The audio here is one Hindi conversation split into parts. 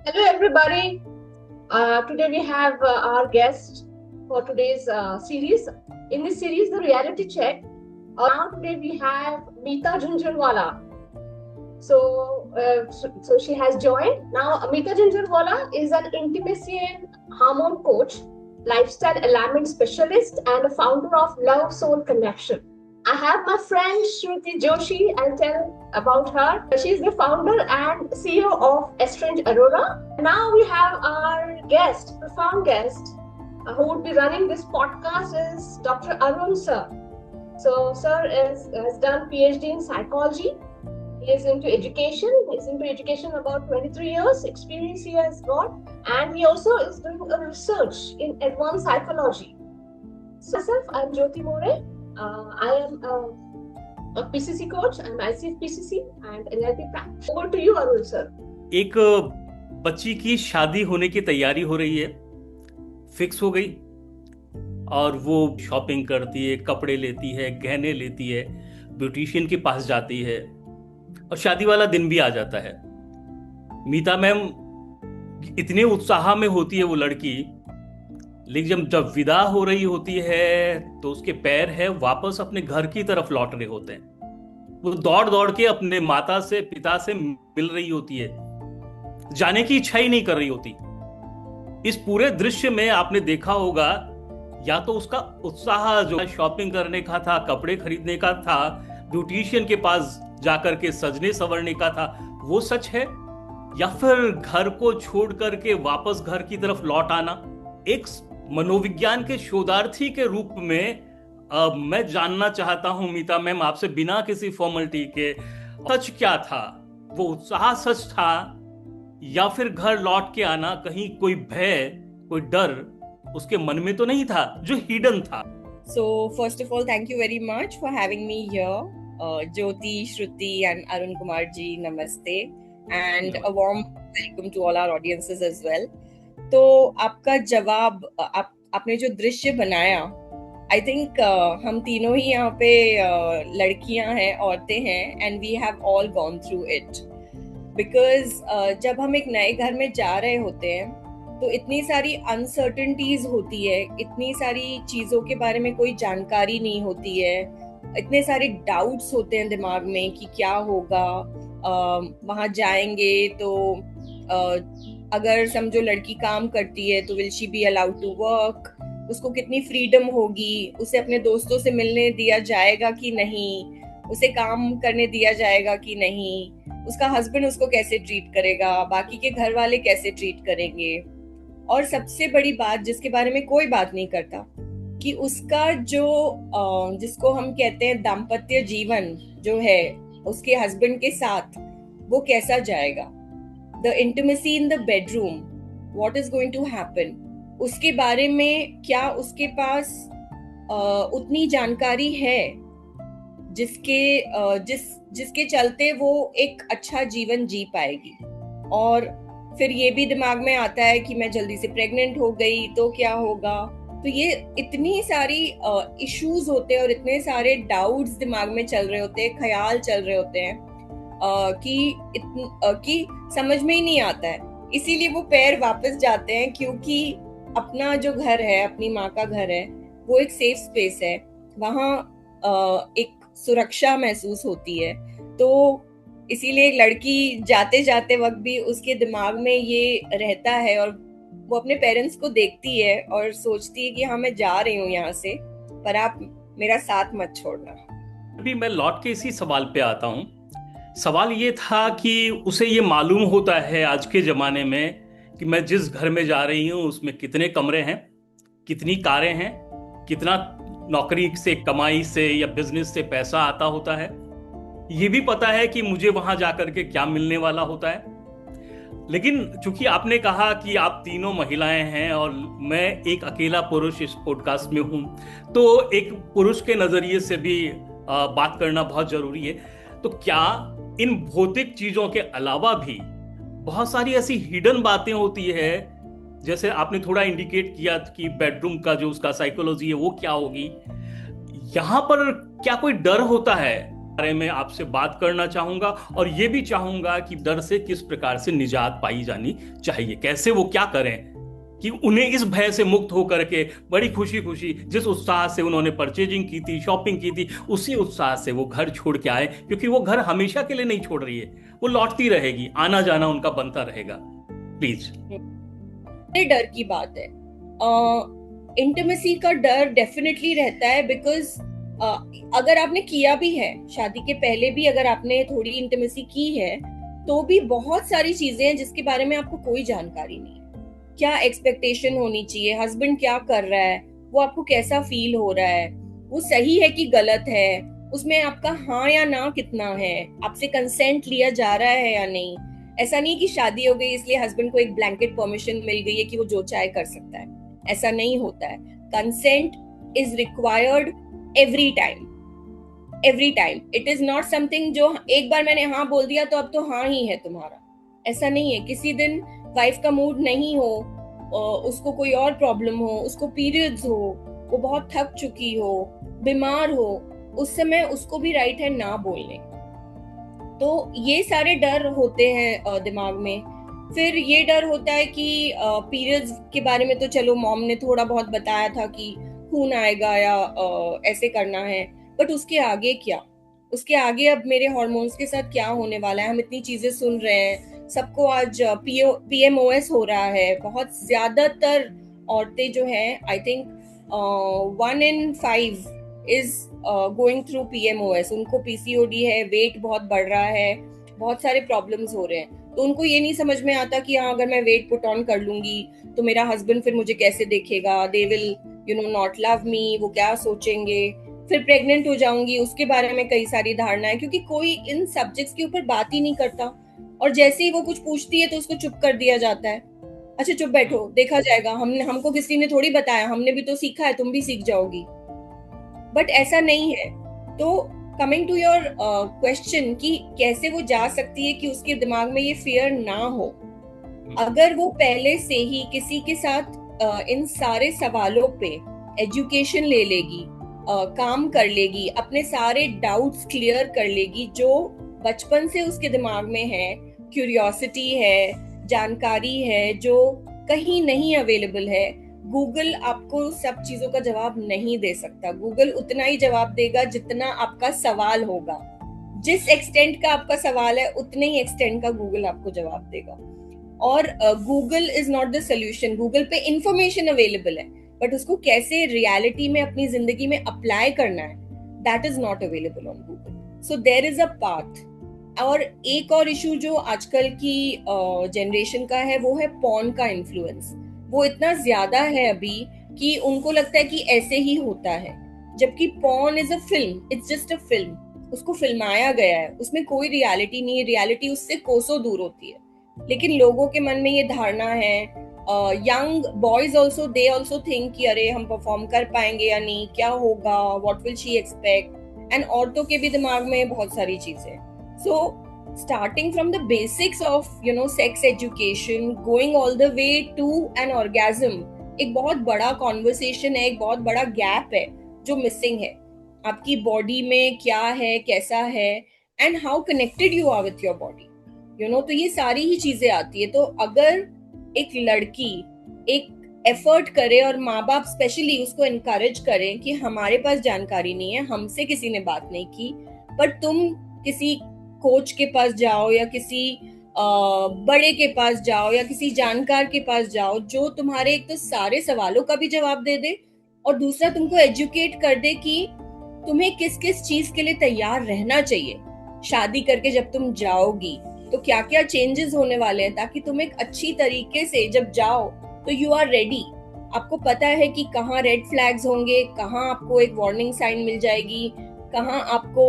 Hello, everybody. Today we have our guest for today's series. In this series, the reality check. Now today we have Meeta Jhunjhunwala. So she has joined. Now, Meeta Jhunjhunwala is an intimacy and hormone coach, lifestyle alignment specialist, and a founder of Love Soul Connection. I have my friend Shruti Joshi. I'll tell about her. She's the founder and CEO of Estrange Aurora. Now we have our guest, profound guest, who would be running this podcast is Dr. Arun sir. So sir has done PhD in psychology. He is into education. He's into education about 23 years experience he has got, and he also is doing a research in advanced psychology. So myself, I'm Jyoti More. I am a PCC coach. I'm ICF PCC and NLP practitioner. Over to you, Arun sir. एक बच्ची की शादी होने की तैयारी हो रही है, फिक्स हो गई, और वो शॉपिंग करती है, कपड़े लेती है, गहने लेती है, ब्यूटिशियन के पास जाती है, और शादी वाला दिन भी आ जाता है। मीता मैम इतने उत्साह में होती है वो लड़की, लेकिन जब जब विदा हो रही होती है तो उसके पैर है वापस अपने घर की तरफ लौट रहे होते हैं। वो दौड़ दौड़ के अपने माता से पिता से मिल रही होती है, जाने की इच्छा ही नहीं कर रही होती। इस पूरे दृश्य में आपने देखा होगा, या तो उसका उत्साह जो शॉपिंग करने का था, कपड़े खरीदने का था, ब्यूटिशियन के पास जाकर के सजने संवरने का था, वो सच है, या फिर घर को छोड़ करके वापस घर की तरफ लौट आना। एक मनोविज्ञान के शोधार्थी के रूप में मैं जानना चाहता हूं मीता मैम आपसे, बिना किसी फॉर्मेलिटी के, सच क्या था? वो उत्साह सच था, या फिर घर लौट के आना कहीं कोई भय, कोई डर उसके मन में तो नहीं था जो हिडन था? So first of all, thank you very much for having me here. Jyoti, Shruti and Arun Kumar ji, namaste. And a warm welcome to all our audiences as well. तो आपका जवाब, आपने जो दृश्य बनाया, आई थिंक हम तीनों ही यहाँ पे लड़कियां हैं, औरतें हैं, and we have all gone through it. Because जब हम एक नए घर में जा रहे होते हैं तो इतनी सारी अनसर्टेनिटीज होती है, इतनी सारी चीजों के बारे में कोई जानकारी नहीं होती है, इतने सारे डाउट्स होते हैं दिमाग में कि क्या होगा, वहां जाएंगे तो अगर समझो लड़की काम करती है तो will she be allowed to work, उसको कितनी फ्रीडम होगी, उसे अपने दोस्तों से मिलने दिया जाएगा कि नहीं, उसे काम करने दिया जाएगा कि नहीं, उसका हस्बैंड उसको कैसे ट्रीट करेगा, बाकी के घर वाले कैसे ट्रीट करेंगे, और सबसे बड़ी बात जिसके बारे में कोई बात नहीं करता कि उसका जो जिसको हम कहते हैं दाम्पत्य जीवन जो है उसके हस्बैंड के साथ, वो कैसा जाएगा। The intimacy in the bedroom, what is going to happen, उसके बारे में क्या उसके पास उतनी जानकारी है जिसके चलते वो एक अच्छा जीवन जी पाएगी। और फिर ये भी दिमाग में आता है कि मैं जल्दी से प्रेग्नेंट हो गई तो क्या होगा। तो ये इतनी सारी इश्यूज होते हैं और इतने सारे डाउट्स दिमाग में चल रहे होते हैं, ख्याल चल रहे होते हैं कि समझ में ही नहीं आता है। इसीलिए वो पैर वापस जाते हैं, क्योंकि अपना जो घर है, अपनी माँ का घर है, वो एक सेफ स्पेस है, वहाँ एक सुरक्षा महसूस होती है। तो इसीलिए लड़की जाते जाते वक्त भी उसके दिमाग में ये रहता है, और वो अपने पेरेंट्स को देखती है और सोचती है कि हाँ मैं जा रही हूँ यहाँ से, पर आप मेरा साथ मत छोड़ना। अभी मैं लौट के इसी सवाल पे आता हूँ। सवाल ये था कि उसे ये मालूम होता है आज के ज़माने में कि मैं जिस घर में जा रही हूँ उसमें कितने कमरे हैं, कितनी कारें हैं, कितना नौकरी से, कमाई से या बिजनेस से पैसा आता होता है। ये भी पता है कि मुझे वहाँ जाकर के क्या मिलने वाला होता है। लेकिन चूंकि आपने कहा कि आप तीनों महिलाएं हैं और मैं एक अकेला पुरुष इस पॉडकास्ट में हूँ, तो एक पुरुष के नज़रिए से भी बात करना बहुत ज़रूरी है। तो क्या इन भौतिक चीजों के अलावा भी बहुत सारी ऐसी हिडन बातें होती है, जैसे आपने थोड़ा इंडिकेट किया कि बेडरूम का जो उसका साइकोलॉजी है वो क्या होगी, यहां पर क्या कोई डर होता है बारे में आपसे बात करना चाहूंगा, और ये भी चाहूंगा कि डर से किस प्रकार से निजात पाई जानी चाहिए, कैसे वो क्या करें कि उन्हें इस भय से मुक्त होकर के बड़ी खुशी खुशी, जिस उत्साह से उन्होंने परचेजिंग की थी, शॉपिंग की थी, उसी उत्साह से वो घर छोड़ के आए, क्योंकि वो घर हमेशा के लिए नहीं छोड़ रही है, वो लौटती रहेगी, आना जाना उनका बनता रहेगा। प्लीज। डर की बात है, इंटीमेसी का डर डेफिनेटली रहता है, बिकॉज अगर आपने किया भी है, शादी के पहले भी अगर आपने थोड़ी इंटीमेसी की है, तो भी बहुत सारी चीजें हैं जिसके बारे में आपको कोई जानकारी नहीं है। क्या एक्सपेक्टेशन होनी चाहिए, हस्बैंड क्या कर रहा है, वो आपको कैसा फील हो रहा है, वो सही है कि गलत है, उसमें आपका हाँ या ना कितना है, आपसे कंसेंट लिया जा रहा है या नहीं। ऐसा नहीं कि शादी हो गई इसलिए हस्बैंड को एक ब्लैंकेट परमिशन मिल गई है कि वो जो चाहे कर सकता है, ऐसा नहीं होता है। Consent is required every time. It is not something जो एक बार मैंने हाँ बोल दिया तो अब तो हाँ ही है तुम्हारा, ऐसा नहीं है। किसी दिन वाइफ का मूड नहीं हो, उसको कोई और प्रॉब्लम हो, उसको पीरियड्स हो, वो बहुत थक चुकी हो, बीमार हो, उस समय उसको भी राइट है ना बोलने। तो ये सारे डर होते हैं दिमाग में। फिर ये डर होता है कि पीरियड्स के बारे में तो चलो मॉम ने थोड़ा बहुत बताया था कि खून आएगा या ऐसे करना है, बट उसके आगे क्या, उसके आगे अब मेरे हार्मोन्स के साथ क्या होने वाला है। हम इतनी चीजें सुन रहे हैं, सबको आज PMOS हो रहा है। बहुत ज्यादातर औरतें जो हैं, I think 1 in 5 is going through PMOS। उनको PCOD है, वेट बहुत बढ़ रहा है, बहुत सारे प्रॉब्लम्स हो रहे हैं। तो उनको ये नहीं समझ में आता कि हाँ अगर मैं वेट पुट ऑन कर लूंगी तो मेरा हस्बैंड फिर मुझे कैसे देखेगा, they will not love me, वो क्या सोचेंगे। फिर प्रेग्नेंट हो जाऊंगी, उसके बारे में कई सारी धारणाएं, क्योंकि कोई इन सब्जेक्ट्स के ऊपर बात ही नहीं करता। और जैसे ही वो कुछ पूछती है तो उसको चुप कर दिया जाता है। अच्छा चुप बैठो, देखा जाएगा, हमको किसी ने थोड़ी बताया, हमने भी तो सीखा है, तुम भी सीख जाओगी। बट ऐसा नहीं है। तो कमिंग टू योर क्वेश्चन कि कैसे वो जा सकती है कि उसके दिमाग में ये फियर ना हो, अगर वो पहले से ही किसी के साथ इन सारे सवालों पे एजुकेशन ले लेगी, काम कर लेगी, अपने सारे डाउट्स क्लियर कर लेगी जो बचपन से उसके दिमाग में है, क्यूरियोसिटी है, जानकारी है जो कहीं नहीं अवेलेबल है। गूगल आपको सब चीजों का जवाब नहीं दे सकता। गूगल उतना ही जवाब देगा जितना आपका सवाल होगा। जिस एक्सटेंट का आपका सवाल है उतने ही एक्सटेंट का गूगल आपको जवाब देगा। और Google is not the solution. Google पे इंफॉर्मेशन अवेलेबल है, बट उसको कैसे रियलिटी में अपनी जिंदगी में अप्लाई करना है, that is not available on Google. So there is a path. और एक और इशू जो आजकल की जनरेशन का है वो है पॉर्न का इन्फ्लुएंस। वो इतना ज्यादा है अभी कि उनको लगता है कि ऐसे ही होता है, जबकि porn is a film, it's just a film. उसको फिल्माया गया है, उसमें कोई रियलिटी नहीं है, रियलिटी उससे कोसों दूर होती है। लेकिन लोगों के मन में ये धारणा है, young boys also, they also think कि अरे हम परफॉर्म कर पाएंगे या नहीं, क्या होगा, what will she expect. And औरतों के भी दिमाग में बहुत सारी चीजें। So starting from the basics of sex education, going all the way to an orgasm, एक बहुत बड़ा conversation है, एक बहुत बड़ा gap है जो missing है। आपकी body में क्या है, कैसा है, and how connected you are with your body, तो ये सारी ही चीजें आती है। तो अगर एक लड़की एक एफर्ट करे और माँ बाप स्पेशली उसको एनकरेज करें कि हमारे पास जानकारी नहीं है, हमसे किसी ने बात नहीं की, बट तुम किसी कोच के पास जाओ या किसी बड़े के पास जाओ या किसी जानकार के पास जाओ जो तुम्हारे एक तो सारे सवालों का भी जवाब दे दे और दूसरा तुमको एजुकेट कर दे कि तुम्हें किस किस चीज के लिए तैयार रहना चाहिए। शादी करके जब तुम जाओगी तो क्या क्या चेंजेस होने वाले हैं, ताकि तुम एक अच्छी तरीके से जब जाओ तो यू आर रेडी। आपको पता है कि कहाँ रेड फ्लैग्स होंगे, कहाँ आपको एक वार्निंग साइन मिल जाएगी, कहाँ आपको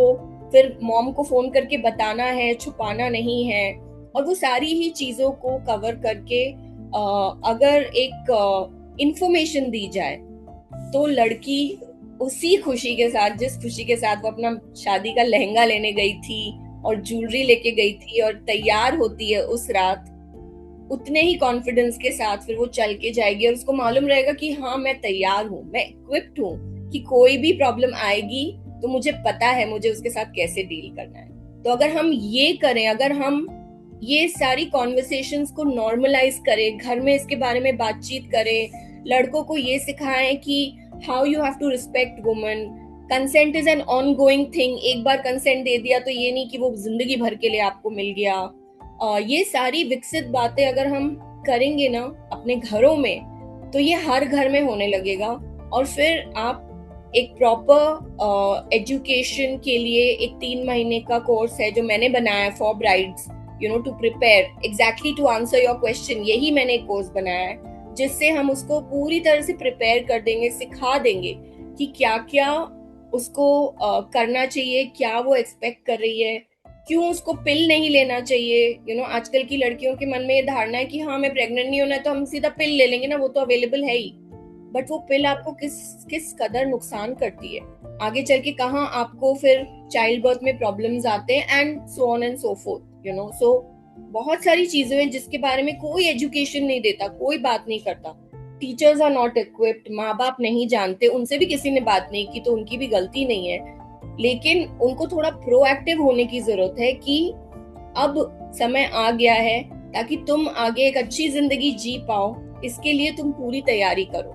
फिर मॉम को फोन करके बताना है, छुपाना नहीं है। और वो सारी ही चीजों को कवर करके अगर एक इंफॉर्मेशन दी जाए तो लड़की उसी खुशी के साथ, जिस खुशी के साथ वो अपना शादी का लहंगा लेने गई थी और ज्वेलरी लेके गई थी और तैयार होती है उस रात, उतने ही कॉन्फिडेंस के साथ फिर वो चल के जाएगी और उसको मालूम रहेगा कि हाँ मैं तैयार हूँ, मैं इक्विप्ड हूँ कि कोई भी प्रॉब्लम आएगी तो मुझे पता है मुझे उसके साथ कैसे डील करना है। तो अगर हम ये करें, अगर हम ये सारी कॉन्वर्सेशंस को नॉर्मलाइज करें, घर में इसके बारे में बातचीत करें, लड़कों को ये सिखाएं कि how you have to respect woman, consent is an ongoing thing, एक बार कंसेंट दे दिया तो ये नहीं कि वो जिंदगी भर के लिए आपको मिल गया। ये सारी विकसित बातें अगर हम करेंगे ना अपने घरों में, तो ये हर घर में होने लगेगा। और फिर आप एक प्रॉपर एजुकेशन के लिए एक 3 महीने का कोर्स है जो मैंने बनाया for brides, you know, to prepare exactly to answer your question. यही मैंने एक कोर्स बनाया है जिससे हम उसको पूरी तरह से प्रिपेयर कर देंगे, सिखा देंगे कि क्या क्या उसको करना चाहिए, क्या वो एक्सपेक्ट कर रही है, क्यों उसको पिल नहीं लेना चाहिए। यू नो, आजकल की लड़कियों के मन में ये धारणा है कि हाँ हमें प्रेग्नेंट नहीं होना है तो हम सीधा पिल ले लेंगे ना, वो तो अवेलेबल है ही। बट वो पिल आपको किस कदर नुकसान करती है, आगे चल के कहाँ आपको फिर चाइल्ड बर्थ में प्रॉब्लम्स आते हैं, and so on and so forth, you know. सो बहुत सारी चीजें हैं जिसके बारे में कोई एजुकेशन नहीं देता, कोई बात नहीं करता। टीचर्स आर नॉट इक्विप्ड, माँ बाप नहीं जानते, उनसे भी किसी ने बात नहीं की तो उनकी भी गलती नहीं है। लेकिन उनको थोड़ा प्रोएक्टिव होने की जरूरत है कि अब समय आ गया है ताकि तुम आगे एक अच्छी जिंदगी जी पाओ, इसके लिए तुम पूरी तैयारी करो।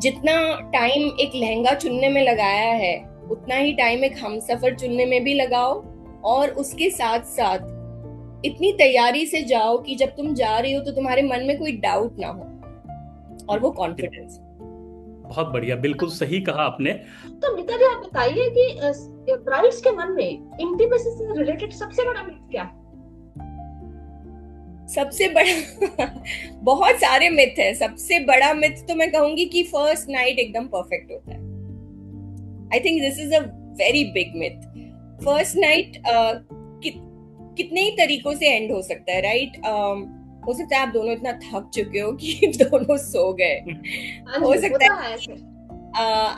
जितना टाइम एक लहंगा चुनने में लगाया है उतना ही टाइम एक हमसफर चुनने में भी लगाओ, और उसके साथ साथ इतनी तैयारी से जाओ कि जब तुम जा रही हो तो तुम्हारे मन में कोई डाउट ना हो, और वो कॉन्फिडेंस। बहुत बढ़िया, बिल्कुल सही कहा आपने। तो मिता जी आप बताइए कि ब्राइड्स के मन में इंटीमेसी से रिलेटेड सबसे बड़ा मिथ क्या है? सबसे बड़ा बहुत सारे मिथ है। सबसे बड़ा मिथ तो मैं कहूंगी कि फर्स्ट नाइट एकदम परफेक्ट होता है। I think this is a very big myth. First night कितने ही तरीकों से एंड हो सकता है, राइट? हो सकता है आप दोनों इतना थक चुके हो कि दोनों सो गए, हो सकता है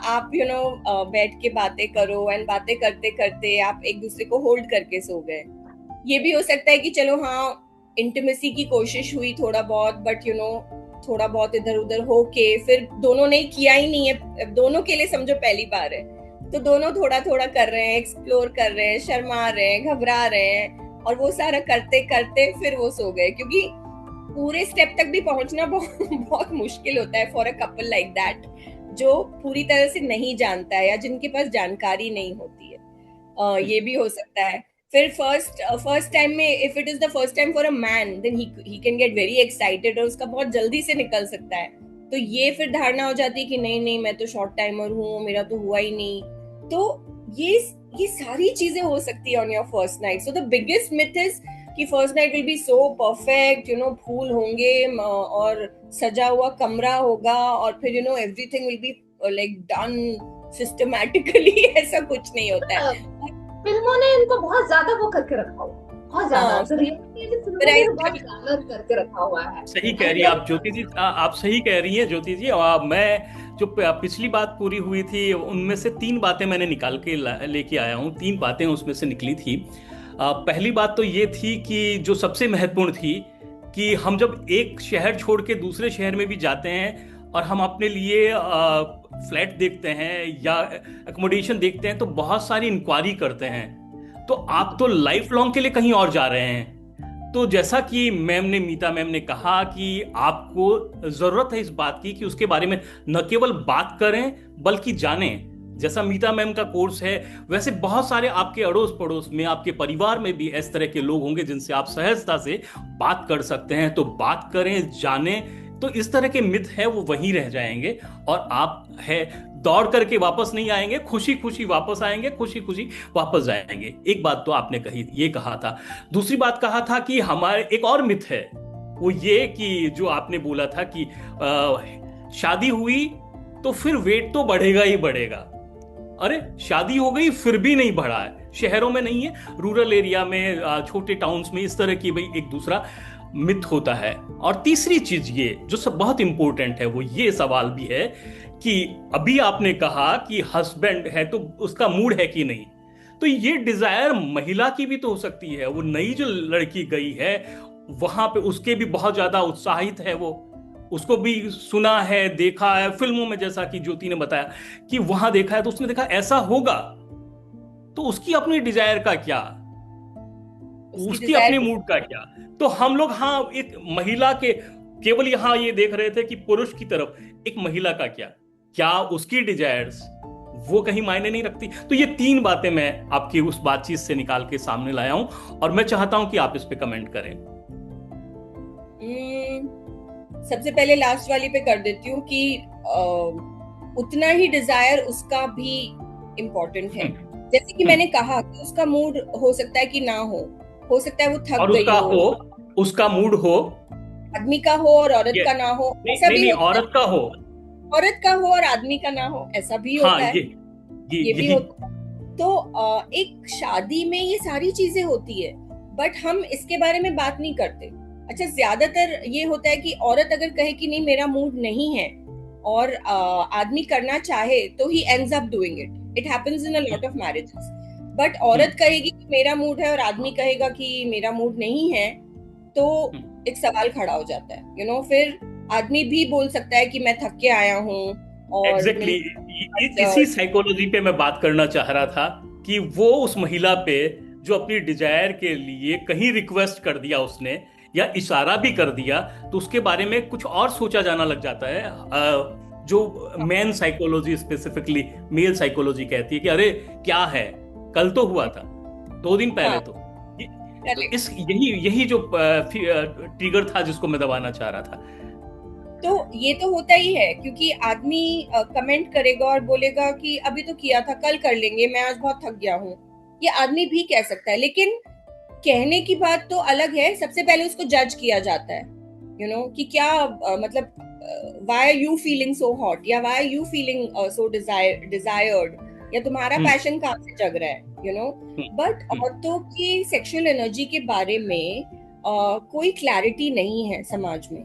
आप यू नो बैठ के बातें करो, एंड बातें करते करते आप एक दूसरे को होल्ड करके सो गए। ये भी हो सकता है कि चलो हाँ इंटीमेसी की कोशिश हुई थोड़ा बहुत, बट यू नो थोड़ा बहुत इधर उधर हो के फिर दोनों ने किया ही नहीं है, दोनों के लिए समझो पहली बार है, तो दोनों थोड़ा थोड़ा कर रहे हैं, एक्सप्लोर कर रहे हैं, शर्मा रहे हैं, घबरा रहे हैं, और वो सारा करते करते फिर वो सो गए। क्योंकि पूरे स्टेप तक भी पहुंचना बहुत मुश्किल होता है for a couple like that, जो पूरी तरह से नहीं जानता है या जिनके पास जानकारी नहीं होती है। ये भी हो सकता है। फिर फर्स्ट टाइम में if it is the first time for a man, then he can get very excited और उसका बहुत जल्दी से निकल सकता है। तो ये फिर धारणा हो जाती है कि नहीं नहीं मैं तो शॉर्ट टाइमर हूँ, मेरा तो हुआ ही नहीं। तो ये सारी चीजें हो सकती है on your first night. So the biggest myth is कि first night will be so perfect, you know, फूल होंगे और सजा हुआ कमरा होगा और फिर you know everything will be like done systematically. ऐसा कुछ नहीं होता है। फिल्मों ने इनको बहुत ज्यादा वो करके रखा हुआ, बहुत ज्यादा तो रियलिटी फिल्मों ने बहुत ज्यादा करके रखा हुआ है। सही कह रही है आप ज्योति जी, आप सही कह रही हैं ज्योति जी। मैं जो पिछली बात पूरी हुई थी उनमें से 3 बातें मैंने निकाल के लेके आया हूँ। 3 बातें उसमें से निकली थी। पहली बात तो ये थी कि जो सबसे महत्वपूर्ण थी कि हम जब एक शहर छोड़ के दूसरे शहर में भी जाते हैं और हम अपने लिए फ्लैट देखते हैं या एकोमोडेशन देखते हैं तो बहुत सारी इंक्वायरी करते हैं। तो आप तो लाइफ लॉन्ग के लिए कहीं और जा रहे हैं। तो जैसा कि मीता मैम ने कहा कि आपको जरूरत है इस बात की कि उसके बारे में न केवल बात करें बल्कि जानें। जैसा मीता मैम का कोर्स है वैसे बहुत सारे आपके अड़ोस पड़ोस में, आपके परिवार में भी इस तरह के लोग होंगे जिनसे आप सहजता से बात कर सकते हैं। तो बात करें, जानें। तो इस तरह के मिथ है वो वहीं रह जाएंगे और आप है दौड़ करके वापस नहीं आएंगे, खुशी खुशी वापस आएंगे, खुशी खुशी वापस जाएंगे। एक बात तो आपने ये कहा था। दूसरी बात कहा था कि हमारे एक और मिथ है, वो ये कि जो आपने बोला था कि शादी हुई तो फिर वेट तो बढ़ेगा ही बढ़ेगा। अरे शादी हो गई फिर भी नहीं बढ़ा है। शहरों में नहीं है, रूरल एरिया में, छोटे टाउन्स में इस तरह की भाई एक दूसरा मिथ होता है। और तीसरी चीज ये जो सब बहुत इंपॉर्टेंट है वो ये सवाल भी है कि अभी आपने कहा कि हस्बैंड है तो उसका मूड है कि नहीं। तो ये डिजायर महिला की भी तो हो सकती है। वो नई जो लड़की गई है वहां पे उसके भी बहुत ज्यादा उत्साहित है, वो उसको भी सुना है, देखा है फिल्मों में, जैसा कि ज्योति ने बताया कि वहां देखा है तो उसने देखा ऐसा होगा तो उसकी अपनी डिजायर का क्या, उसकी desire अपने मूड का क्या। तो हम लोग हाँ एक महिला के केवल यहाँ ये देख रहे थे कि पुरुष की तरफ एक महिला का क्या, क्या उसकी डिजायर्स वो कहीं मायने नहीं रखती। तो ये तीन बातें मैं आपकी उस बातचीत से निकाल के सामने लाया हूं और मैं चाहता हूं कि आप इस पे कमेंट करें। सबसे पहले लास्ट वाली पे कर देती हूँ कि उतना ही डिजायर उसका भी इम्पोर्टेंट है। जैसे कि मैंने कहा कि उसका मूड हो सकता है कि ना हो सकता है वो थक और गई हो, उसका मूड हो, आदमी का हो और औरत का ना हो, ऐसा भी औरत का हो, औरत का हो और आदमी का ना हो, ऐसा भी होता है। ये भी होता है। तो एक शादी में ये सारी चीजें होती है, बट हम इसके बारे में बात नहीं करते। अच्छा, ज्यादातर ये होता है कि औरत अगर कहे कि नहीं मेरा मूड नहीं है और आदमी करना चाहे तो he ends up doing it. It happens in a lot of marriages. But औरत कहेगी कि मेरा मूड है और आदमी कहेगा कि मेरा मूड नहीं है, तो एक सवाल खड़ा हो जाता है। यू नो, फिर आदमी भी बोल सकता है कि मैं थक के आया हूँ। और एग्जैक्टली इसी साइकोलॉजी पे मैं बात करना चाह रहा था कि वो उस महिला पे जो अपनी डिजायर के लिए कहीं रिक्वेस्ट कर दिया उसने या इशारा भी कर दिया, तो उसके बारे में कुछ और सोचा जाना लग जाता है। जो men psychology specifically male psychology कहती है कि अरे क्या है, कल तो हुआ था, 2 दिन पहले तो इस यही जो ट्रिगर था जिसको मैं दबाना चाह रहा था। तो ये तो होता ही है, क्योंकि आदमी कमेंट करेगा और बोलेगा कि अभी तो किया था, कल कर लेंगे, मैं आज बहुत थक गया हूँ। ये आदमी भी कह सकता है, लेकिन कहने की बात तो अलग है। सबसे पहले उसको जज किया जाता है, यू नो, कि क्या मतलब why are you feeling so hot, या why are you feeling so desired, या तुम्हारा पैशन कहाँ से जग रहा है, यू नो। बट औरतों की सेक्सुअल एनर्जी के बारे में कोई क्लैरिटी नहीं है समाज में।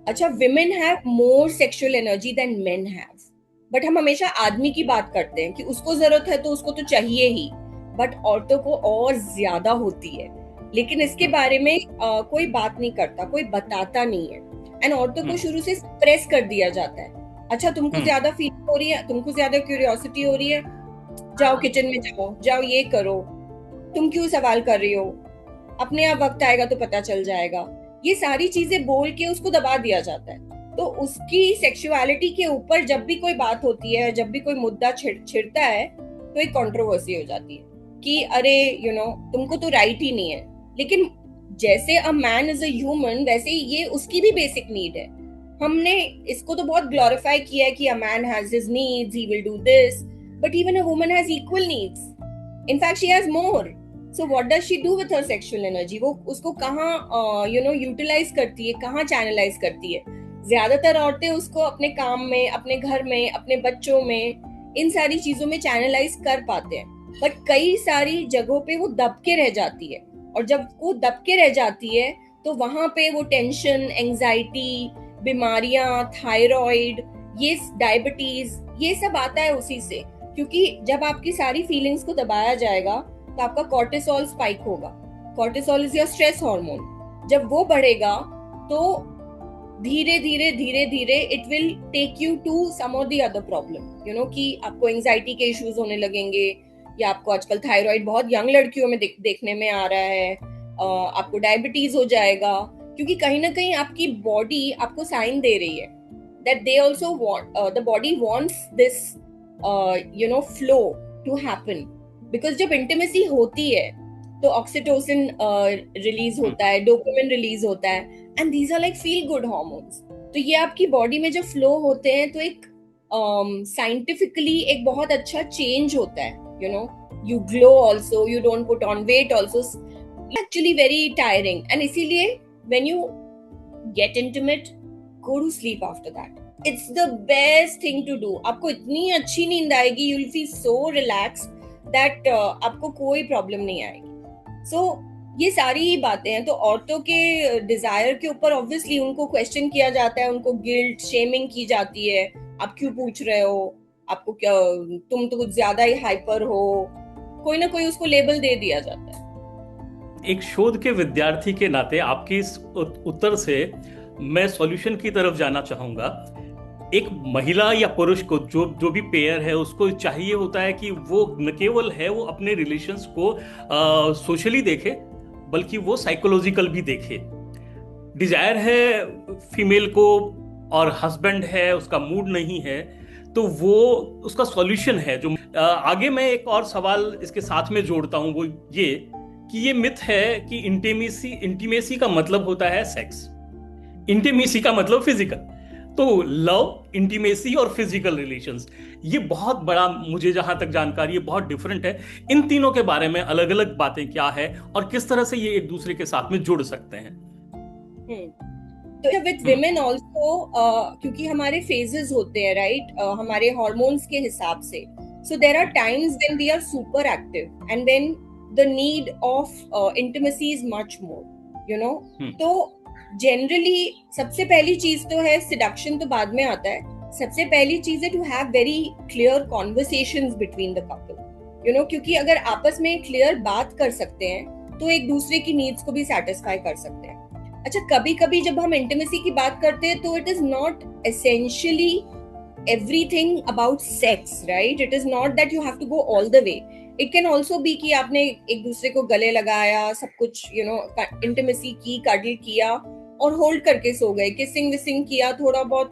अच्छा, women have more sexual energy than men have, but हम हमेशा आदमी की बात करते हैं कि उसको जरूरत है तो उसको तो चाहिए ही, बट औरतों को और ज्यादा होती है। लेकिन इसके बारे में कोई बात नहीं करता, कोई बताता नहीं है, एंड औरतों को शुरू से प्रेस कर दिया जाता है। अच्छा, तुमको ज्यादा फीलिंग हो रही है, तुमको ज्यादा क्यूरियोसिटी हो रही है, जाओ किचन में जाओ ये करो, तुम क्यों सवाल कर रही हो, अपने आप वक्त आएगा तो पता चल जाएगा। ये सारी चीजें बोल के उसको दबा दिया जाता है। तो उसकी सेक्सुअलिटी के ऊपर जब भी कोई बात होती है, जब भी कोई मुद्दा छिड़ता है, तो एक कंट्रोवर्सी हो जाती है कि अरे यू नो तुमको तो राइट ही नहीं है। लेकिन जैसे a man is a human, वैसे ये उसकी भी बेसिक नीड है। हमने इसको तो बहुत ग्लोरीफाई किया है कि a man has his needs, he will do this, but even a woman has equal needs, in fact she has more. So what does she do with her sexual energy? वो उसको कहाँ यूटिलाइज करती है, कहाँ चैनलाइज करती है? ज्यादातर औरतें उसको अपने काम में, अपने घर में, अपने बच्चों में, इन सारी चीजों में चैनलाइज कर पाते हैं, बट कई सारी जगहों पे वो दब के रह जाती है। और जब वो दब के रह जाती है तो वहां पे वो टेंशन, एंजाइटी, बीमारियां, थायराइड, ये डायबिटीज, ये सब आता है उसी से। क्योंकि जब आपकी सारी फीलिंग्स को दबाया जाएगा तो आपका कॉर्टिसोल स्पाइक होगा। Cortisol is your stress hormone. जब वो बढ़ेगा तो धीरे धीरे it will take you to some of the other problem, you know, कि आपको एंजाइटी के इश्यूज होने लगेंगे, या आपको आजकल थायराइड बहुत यंग लड़कियों में देखने में आ रहा है, आपको डायबिटीज हो जाएगा, क्योंकि कहीं ना कहीं आपकी बॉडी आपको साइन दे रही है that they also want, the body wants this you know flow to happen. Because जब इंटीमेसी होती है तो ऑक्सीटोसिन रिलीज होता है, डोपामिन रिलीज होता है, and these are like feel good hormones. तो ये आपकी बॉडी में जब फ्लो होते हैं तो एक साइंटिफिकली एक बहुत अच्छा चेंज होता है, you know, you glow also, you don't put on weight also, actually very tiring. And इसीलिए when you get intimate, go to sleep after that, it's the best thing to do. आपको इतनी अच्छी नींद आएगी, you will feel so relaxed that आपको कोई प्रॉब्लम नहीं आएगी। सो ये सारी ही बातें हैं। तो औरतों के डिजायर के ऊपर ऑब्वियसली उनको क्वेश्चन किया जाता है, उनको गिल्ट शेमिंग की जाती है, आप क्यों पूछ रहे हो, आपको क्या, तुम तो कुछ ज्यादा ही हाइपर हो, कोई ना कोई उसको लेबल दे दिया जाता है। एक शोध के विद्यार्थी के नाते आपके इस उत्तर से मैं सॉल्यूशन की तरफ जाना चाहूंगा एक महिला या पुरुष को, जो जो भी पेयर है, उसको चाहिए होता है कि वो न केवल है वो अपने रिलेशंस को सोशली देखे, बल्कि वो साइकोलॉजिकल भी देखे। डिजायर है फीमेल को और हस्बैंड है, उसका मूड नहीं है, तो वो उसका सॉल्यूशन है जो आगे मैं एक और सवाल इसके साथ में जोड़ता हूं, वो ये कि ये मिथ है कि इंटीमेसी का मतलब होता है सेक्स, इंटीमेसी का मतलब फिजिकल। तो लव, इंटीमेसी और फिजिकल रिलेशंस, ये बहुत बड़ा, मुझे जहां तक जानकारी है, बहुत डिफरेंट है। इन तीनों के बारे में अलग अलग बातें क्या है और किस तरह से ये एक दूसरे के साथ में जुड़ सकते हैं। तो विद विमेन ऑल्सो, क्योंकि हमारे फेजेस होते हैं, राइट, हमारे हार्मोन्स के हिसाब से, so there are times when we are super active and when the need of intimacy is much more, you know. तो जनरली सबसे पहली चीज तो है सिडक्शन, तो बाद में आता है। सबसे पहली चीज है to have very clear conversations between the couple, you know, क्योंकि अगर आपस में क्लियर बात कर सकते हैं तो एक दूसरे की नीड्स को भी सेटिस्फाई कर सकते हैं। अच्छा, कभी कभी जब हम इंटीमेसी की बात करते हैं तो it is not essentially everything about sex, right? It is not that you have to go all the way. It can also be कि आपने एक दूसरे को गले लगाया, सब कुछ, यू नो, इंटीमेसी की, कडल किया और होल्ड करके सो गए, किसिंग विसिंग किया, थोड़ा बहुत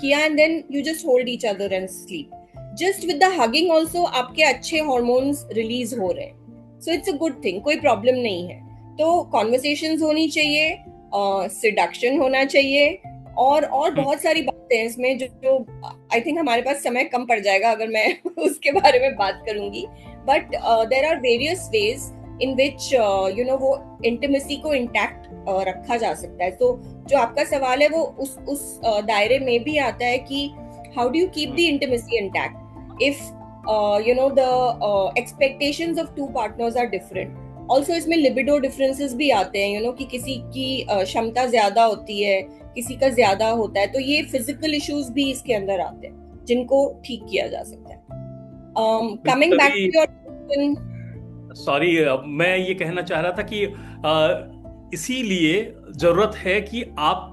किया, and then you just hold each other and sleep. Just with the hugging also आपके अच्छे हॉर्मोन्स रिलीज हो रहे हैं, so it's a good thing, कोई प्रॉब्लम नहीं है। तो कॉन्वर्सेशंस होनी चाहिए, सिडक्शन होना चाहिए, और बहुत सारी बातें हैं इसमें जो आई थिंक हमारे पास समय कम पड़ जाएगा अगर मैं उसके बारे में बात करूंगी। But there are various ways in which you know वो इंटीमेसी को इंटैक्ट रखा जा सकता है। तो जो आपका सवाल है वो उस दायरे में भी आता है कि how do you keep the intimacy intact if you know the expectations of two partners are different. Also इसमें लिबिडो डिफरेंसेस भी आते हैं, यू नो, कि किसी की क्षमता ज्यादा होती है, किसी का ज्यादा होता है, तो ये फिजिकल इश्यूज भी इसके अंदर आते हैं जिनको ठीक किया जा सकता है। Coming back to your, sorry, मैं ये कहना चाह रहा था कि इसीलिए जरूरत है कि आप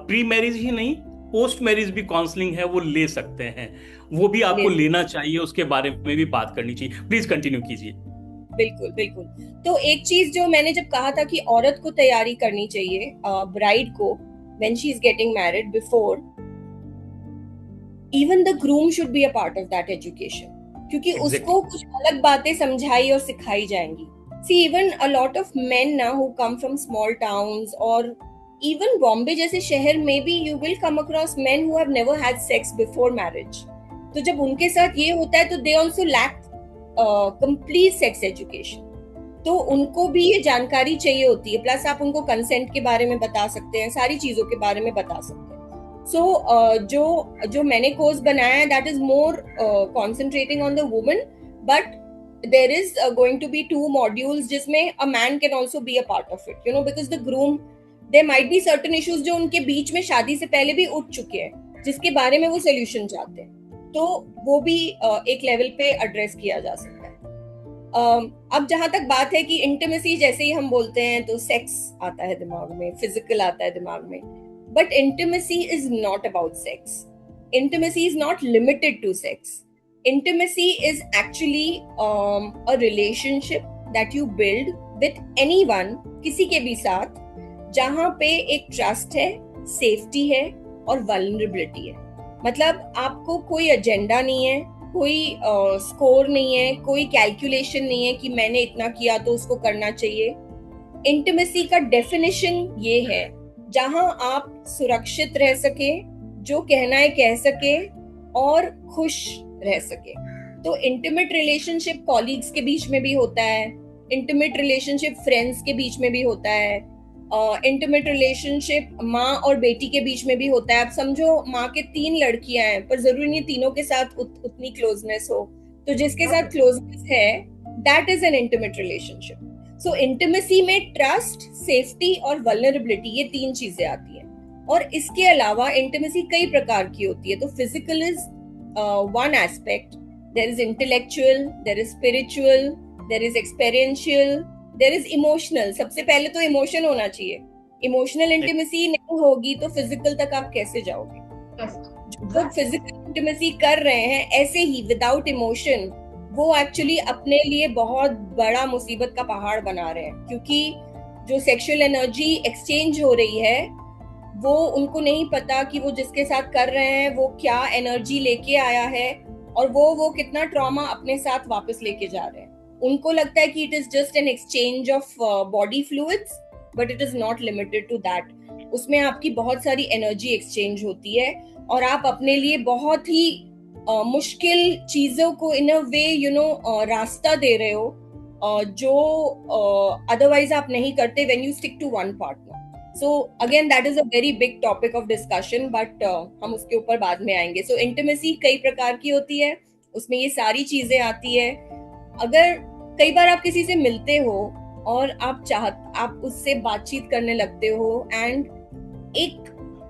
प्री मैरिज ही नहीं, पोस्ट मैरिज भी काउंसलिंग है वो ले सकते हैं, वो भी आपको लेना चाहिए, उसके बारे में भी बात करनी चाहिए। प्लीज कंटिन्यू कीजिए। बिल्कुल बिल्कुल। तो एक चीज जो मैंने जब कहा था कि औरत को तैयारी करनी चाहिए, ब्राइड को, when she is getting married, before even the groom should be a part of that education, क्योंकि उसको कुछ अलग बातें समझाई और सिखाई जाएंगी। See, even a lot of men now who come from small towns or even Bombay जैसे शहर में भी you will come across men who have never had sex before marriage। तो जब उनके साथ ये होता है तो they also lack complete sex education, तो उनको भी ये जानकारी चाहिए होती है। प्लस आप उनको कंसेंट के बारे में बता सकते हैं, सारी चीजों के बारे में बता सकते हैं। सो जो मैंने कोर्स बनाया है that is more concentrating on the woman, but there is going to be 2 modules जिसमें a man can also be a part of it, you know, because the groom, there might be certain issues जो उनके बीच में शादी से पहले भी उठ चुके हैं, जिसके बारे में वो सोल्यूशन चाहते हैं, तो वो भी एक लेवल पे एड्रेस किया जा सकता है। अब जहां तक बात है कि इंटीमेसी जैसे ही हम बोलते हैं तो सेक्स आता है दिमाग में, फिजिकल आता है दिमाग में, but intimacy is not about sex. Intimacy is not limited to sex. Intimacy is actually a relationship that you build with anyone, किसी के भी साथ, जहां पे एक ट्रस्ट है, सेफ्टी है और वल्नरेबिलिटी है। मतलब आपको कोई एजेंडा नहीं है, कोई स्कोर नहीं है, कोई कैलकुलेशन नहीं है कि मैंने इतना किया तो उसको करना चाहिए। इंटीमेसी का डेफिनेशन ये है जहां आप सुरक्षित रह सके, जो कहना है कह सके और खुश रह सके। तो इंटीमेट रिलेशनशिप कॉलीग्स के बीच में भी होता है, इंटीमेट रिलेशनशिप फ्रेंड्स के बीच में भी होता है, इंटीमेट रिलेशनशिप माँ और बेटी के बीच में भी होता है। आप समझो माँ के 3 लड़कियां हैं पर जरूरी नहीं तीनों के साथ उतनी क्लोजनेस हो, तो जिसके साथ क्लोजनेस है that is an intimate relationship. So intimacy में ट्रस्ट, सेफ्टी और वल्नरेबिलिटी, ये 3 चीजें आती हैं। और इसके अलावा इंटीमेसी कई प्रकार की होती है। तो physical is one aspect, there is intellectual, there is spiritual, there is experiential, there is emotional. सबसे पहले तो इमोशन होना चाहिए। इमोशनल इंटीमेसी नहीं होगी तो फिजिकल तक आप कैसे जाओगे? जो फिजिकल इंटीमेसी कर रहे हैं ऐसे ही विदाउट इमोशन, वो एक्चुअली अपने लिए बहुत बड़ा मुसीबत का पहाड़ बना रहे हैं, क्योंकि जो सेक्सुअल एनर्जी एक्सचेंज हो रही है वो उनको नहीं पता कि वो जिसके साथ कर रहे हैं वो क्या एनर्जी लेके आया है और वो कितना ट्रॉमा अपने साथ वापस लेके जा रहे हैं। उनको लगता है कि it is just an exchange of body fluids, but it is not limited to that. उसमें आपकी बहुत सारी एनर्जी एक्सचेंज होती है और आप अपने लिए बहुत ही मुश्किल चीजों को इन अ वे रास्ता दे रहे हो जो अदरवाइज आप नहीं करते when you stick to one partner. So again, that is a very big topic of discussion, but हम उसके ऊपर बाद में आएंगे। So intimacy कई प्रकार की होती है, उसमें ये सारी चीजें आती है। अगर कई बार आप किसी से मिलते हो और आप उससे बातचीत करने लगते हो एंड एक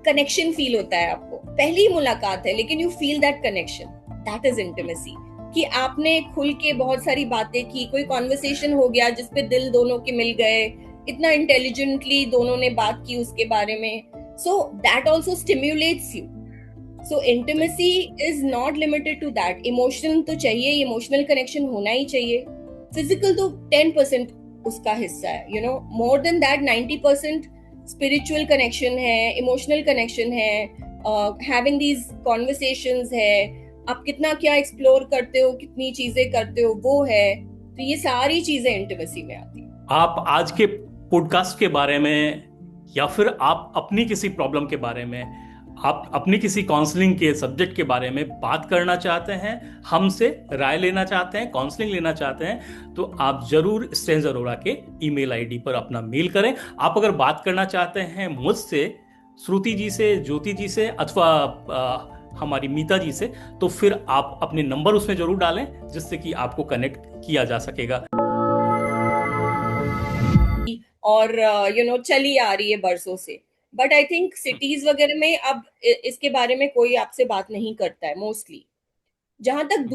कनेक्शन फील होता है आपको, पहली मुलाकात है लेकिन you feel that connection, that is intimacy. कि आपने खुल के बहुत सारी बातें की, कोई कॉन्वर्सेशन हो गया जिसपे दिल दोनों के मिल गए, इतना इंटेलिजेंटली दोनों ने बात की उसके बारे में। So that also stimulates you. So intimacy is not limited to that. Emotion तो चाहिए, इमोशनल कनेक्शन होना ही चाहिए। फिजिकल तो 10% उसका हिस्सा है, you no. More than that 90% spiritual connection है, इमोशनल कनेक्शन है, हैविंग दीज कॉन्वर्सेशंस है, आप कितना क्या एक्सप्लोर करते हो, कितनी चीजें करते हो, वो है। तो ये सारी चीजें इंटिमेसी में आती है। आप आज के पॉडकास्ट के बारे में या फिर आप अपनी किसी प्रॉब्लम के बारे में, आप अपनी किसी काउंसलिंग के सब्जेक्ट के बारे में बात करना चाहते हैं, हमसे राय लेना चाहते हैं, काउंसलिंग लेना चाहते हैं, तो आप जरूर स्ट्रेंज अरोड़ा के ईमेल आईडी पर अपना मेल करें। आप अगर बात करना चाहते हैं मुझसे, श्रुति जी से, ज्योति जी से अथवा हमारी मीता जी से, तो फिर आप अपने नंबर उसमें जरूर डालें जिससे कि आपको कनेक्ट किया जा सकेगा। और चली आ रही है बरसों से, बट आई थिंक सिटीज वगैरह में अब इसके बारे में कोई आपसे बात नहीं करता है मोस्टली। जहां तक